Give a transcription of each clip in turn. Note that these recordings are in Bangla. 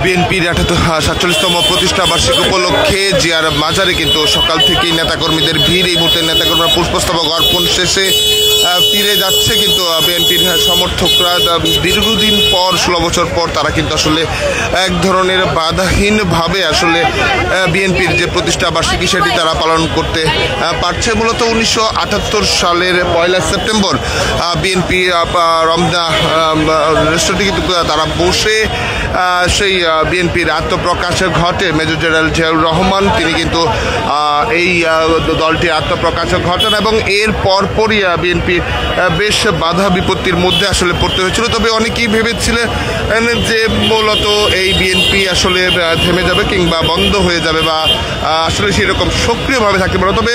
বিএনপির 47তম প্রতিষ্ঠা বার্ষিকী উপলক্ষে জিয়ার মাজারে কিন্তু সকাল থেকেই নেতাকর্মীদের ভিড়। এই মুহূর্তে নেতাকর্মীরা পুষ্পস্তবক অর্পণ শেষে ফিরে যাচ্ছে। কিন্তু বিএনপির সমর্থকরা দীর্ঘদিন পর 16 বছর পর তারা কিন্তু আসলে এক ধরনের বাধাহীনভাবে আসলে বিএনপির যে প্রতিষ্ঠা বার্ষিকী সেটি তারা পালন করতে পারছে। মূলত 1978 সালের 1 সেপ্টেম্বর বিএনপি রমনা রেস্টুরেন্টে কিন্তু তারা বসে সেই বিএনপির আত্মপ্রকাশ ঘটে। মেজর জেনারেল জিয়াউর রহমান তিনি কিন্তু এই দলটির আত্মপ্রকাশ ঘটান এবং এর পরপরই বিএনপি বেশ বাধা বিপত্তির মধ্যে আসলে পড়তে হয়েছিল। তবে অনেকেই ভেবেছিলেন যে মূলত এই বিএনপি আসলে থেমে যাবে কিংবা বন্ধ হয়ে যাবে বা আসলে সেরকম সক্রিয়ভাবে থাকতে পারে। তবে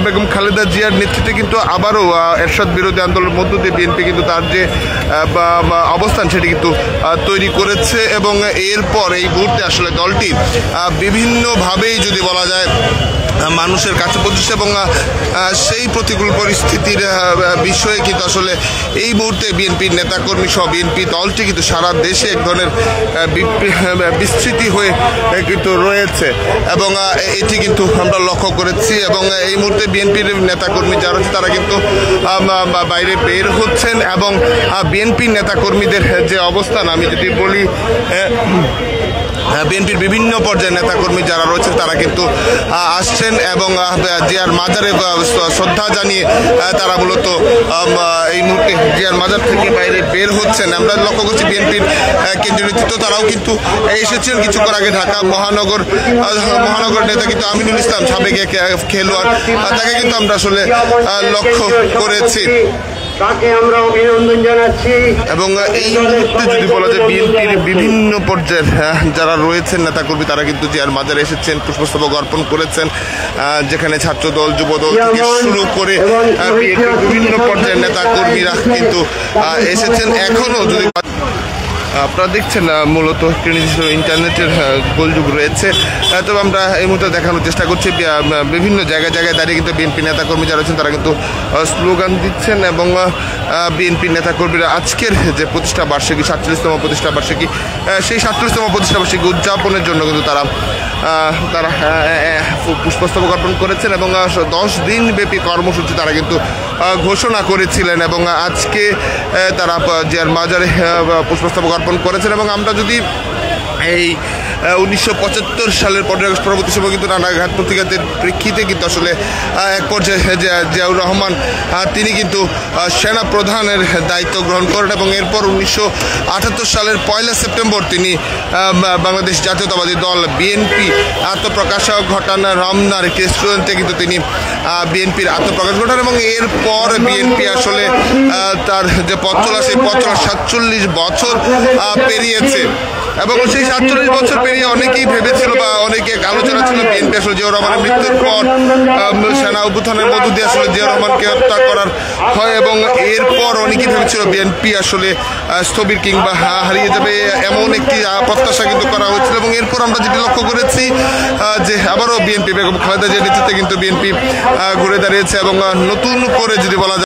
বেগম খালেদা জিয়ার নেতৃত্বে কিন্তু আবারও এরশাদ বিরোধী আন্দোলনের মধ্য দিয়ে বিএনপি কিন্তু তার যে অবস্থান সেটি কিন্তু তৈরি করেছে এবং এরপর এই মুহূর্তে আসলে দলটি বিভিন্নভাবেই যদি বলা যায় মানুষের কাছে পৌঁছেছে এবং সেই প্রতিকূল পরিস্থিতির বিষয়ে কিন্তু আসলে এই মুহূর্তে বিএনপির নেতাকর্মী সহ বিএনপি দলটি কিন্তু সারা দেশে এক ধরনের বিস্তৃতি হয়ে কিন্তু রয়েছে এবং এটি কিন্তু আমরা লক্ষ্য করেছি। এবং এই মুহূর্তে বিএনপির নেতাকর্মী যারা রয়েছে তারা কিন্তু বাইরে বের হচ্ছেন এবং বিএনপির নেতাকর্মীদের যে অবস্থান আমি যদি বলি বিএনপির বিভিন্ন পর্যায়ের নেতাকর্মী যারা রয়েছেন তারা কিন্তু আসছেন এবং জিয়ার মাজারে শ্রদ্ধা জানিয়ে তারা মূলত এই মুহূর্তে জিয়ার মাজার থেকে বাইরে বের হচ্ছেন। আমরা লক্ষ্য করছি বিএনপির কেন্দ্রীয় নেতৃত্ব তারাও কিন্তু এসেছিলেন কিছুক্ষণ আগে। ঢাকা মহানগর নেতা কিন্তু আমিনুল ইসলাম সাবেক খেলোয়াড় তাকে কিন্তু আমরা আসলে লক্ষ্য করেছি তাকে আমরা অভিনন্দন জানাচ্ছি। এবং এই মুহূর্তে যদি বলা যায় বিএনপির বিভিন্ন পর্যায়ের যারা রয়েছেন নেতাকর্মী তারা কিন্তু জিয়ার মাজারে এসেছেন, পুষ্পস্তবক অর্পণ করেছেন। যেখানে ছাত্রদল যুবদল থেকে শুরু করে বিএনপির বিভিন্ন পর্যায়ের নেতাকর্মীরা কিন্তু এসেছেন। এখনও যদি আপনারা দেখছেন মূলত ইন্টারনেটের গোলযোগ রয়েছে, তবে আমরা এই মুহূর্তে দেখানোর চেষ্টা করছি বিভিন্ন জায়গায় দাঁড়িয়ে কিন্তু বিএনপি নেতাকর্মী যারা আছেন তারা কিন্তু স্লোগান দিচ্ছেন এবং বিএনপি নেতাকর্মীরা আজকের যে প্রতিষ্ঠা বার্ষিকী 47তম প্রতিষ্ঠা বার্ষিকী সেই 47তম প্রতিষ্ঠা বার্ষিকী উদযাপনের জন্য কিন্তু তারা পুষ্পস্তবক অর্পণ করেছেন এবং 10 দিন ব্যাপী কর্মসূচি তারা কিন্তু ঘোষণা করেছিলেন এবং আজকে তারা জিয়ার মাজারে পুষ্পস্তবক অর্পণ করেছেন। এবং আমরা যদি এই 1975 সালের 15 আগস্ট পরবর্তী সময় কিন্তু নানা ঘাত প্রতিঘাতের প্রেক্ষিতে কিন্তু আসলে এক পর্যায়ে জিয়াউর রহমান তিনি কিন্তু সেনা প্রধানের দায়িত্ব গ্রহণ করেন এবং এরপর 1978 সালের 1 সেপ্টেম্বর তিনি বাংলাদেশ জাতীয়তাবাদী দল বিএনপি আত্মপ্রকাশ ঘটান। রমনার একটি রেস্টুরেন্টে কিন্তু তিনি বিএনপির আত্মপ্রকাশ ঘটান এবং এরপর বিএনপি আসলে তার যে পথ চলা সেই পথ চলা 47 বছর পেরিয়েছে এবং সেই 47 বছর পেরিয়ে অনেকেই ভেবেছিল বা অনেকে আলোচনা ছিল বিএনপি আসলে জিয়াউর রহমানের মৃত্যুর পর সেনা অভ্যুত্থানের মধ্য দিয়ে আসলে জিয়াউর রহমানকে হত্যা করার হয় এবং এরপর অনেকেই ভেবেছিল বিএনপি আসলে স্থবির কিংবা হারিয়ে যাবে এমন একটি প্রত্যাশা কিন্তু করা হয়েছিল। এবং এরপর আমরা যেটি লক্ষ্য করেছি যে আবারও বিএনপি বেগম খালেদা জিয়ার নেতৃত্বে কিন্তু বিএনপি ঘুরে দাঁড়িয়েছে এবং নতুন করে যদি বলা যায়